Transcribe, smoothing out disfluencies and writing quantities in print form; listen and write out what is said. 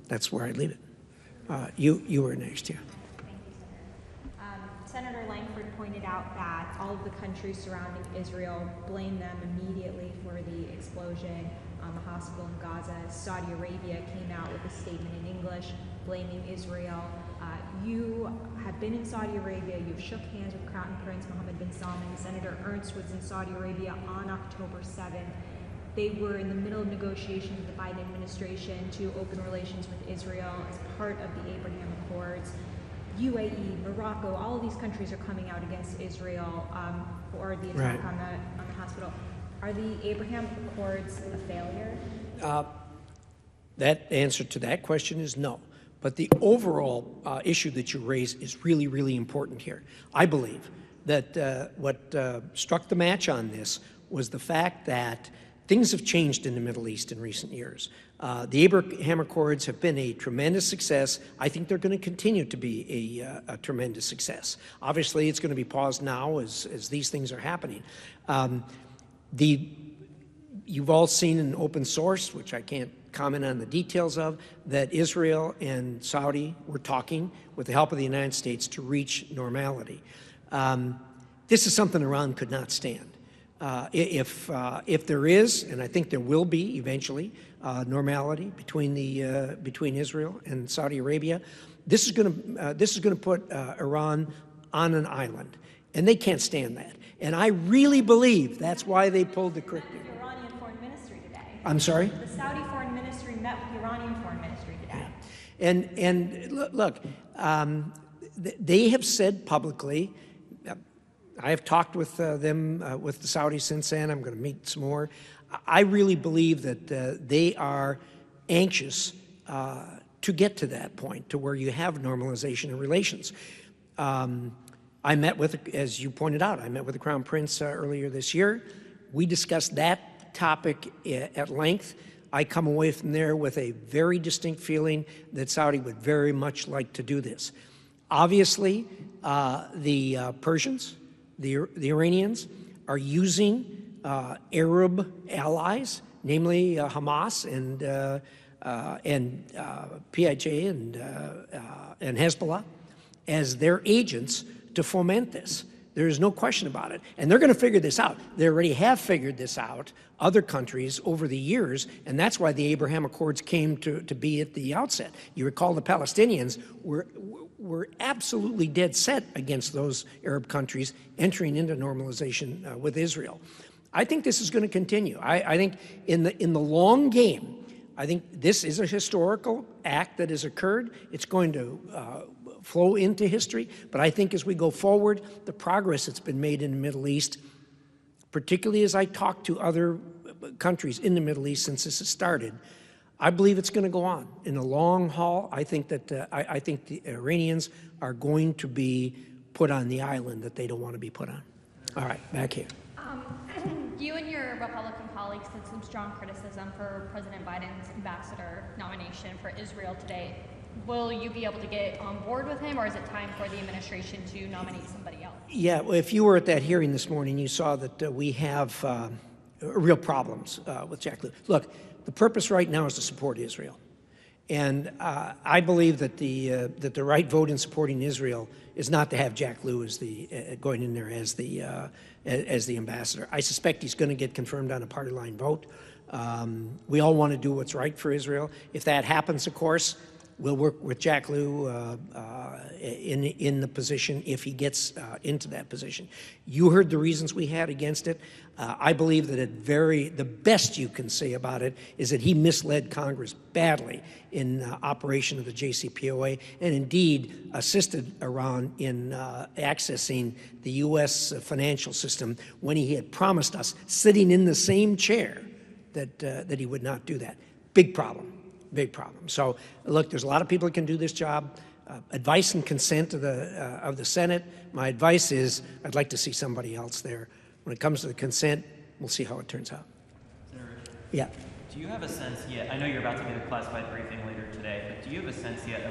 that's where I leave it. You were next, yeah. Thank you, Senator. Senator Langford pointed out that all of the countries surrounding Israel blame them immediately for the explosion on the hospital in Gaza. Saudi Arabia came out with a statement in English blaming Israel. You have been in Saudi Arabia. You've shook hands with Crown Prince Mohammed bin Salman. Senator Ernst was in Saudi Arabia on October 7th. They were in the middle of negotiations with the Biden administration to open relations with Israel as part of the Abraham Accords. UAE, Morocco, all of these countries are coming out against Israel for the attack on the hospital. Are the Abraham Accords a failure? That answer to that question is no. But the overall issue that you raise is really, really important here. I believe that what struck the match on this was the fact that things have changed in the Middle East in recent years. The Abraham Accords have been a tremendous success. I think they're going to continue to be a tremendous success. Obviously, it's going to be paused now as these things are happening. You've all seen in open source, which I can't comment on the details of, that Israel and Saudi were talking with the help of the United States to reach normality. This is something Iran could not stand. If there is, and I think there will be eventually, normality between Israel and Saudi Arabia, this is going to put Iran on an island, and they can't stand that. And I really believe that's why they pulled the curtain. The Iranian Foreign Ministry today. I'm sorry? The Saudi Foreign Ministry met with the Iranian Foreign Ministry today. Yeah. And look, they have said publicly. I have talked with them, with the Saudis since then. I'm going to meet some more. I really believe that they are anxious to get to that point, to where you have normalization of relations. I met with, as you pointed out, I met with the Crown Prince earlier this year. We discussed that topic at length. I come away from there with a very distinct feeling that Saudi would very much like to do this. Obviously, the Persians, the Iranians, are using Arab allies, namely Hamas and PIJ and Hezbollah, as their agents to foment this. There is no question about it. And they're going to figure this out. They already have figured this out, other countries, over the years, and that's why the Abraham Accords came to be at the outset. You recall the Palestinians were absolutely dead set against those Arab countries entering into normalization with Israel. I think this is going to continue. I think in the long game, I think this is a historical act that has occurred. It's going to flow into history, but I think as we go forward, the progress that's been made in the Middle East, particularly as I talk to other countries in the Middle East since this has started, I believe it's going to go on. In the long haul, I think that I think the Iranians are going to be put on the island that they don't want to be put on. All right, back here. You and your Republican colleagues did some strong criticism for President Biden's ambassador nomination for Israel today. Will you be able to get on board with him, or is it time for the administration to nominate somebody else? Yeah, well, if you were at that hearing this morning, you saw that we have real problems with Jack Lew. Look, the purpose right now is to support Israel. And I believe that the right vote in supporting Israel is not to have Jack Lew as going in there as the ambassador. I suspect he's going to get confirmed on a party line vote. We all want to do what's right for Israel. If that happens, of course, we'll work with Jack Lew in the position if he gets into that position. You heard the reasons we had against it. I believe that the best you can say about it is that he misled Congress badly in operation of the JCPOA, and indeed assisted Iran in accessing the U.S. financial system when he had promised us, sitting in the same chair, that he would not do that. Big problem. Big problem. So, look, there's a lot of people that can do this job. Advice and consent of the Senate. My advice is I'd like to see somebody else there. When it comes to the consent, we'll see how it turns out. Senator Risch, yeah. do you have a sense yet? I know you're about to give a classified briefing later today, but do you have a sense yet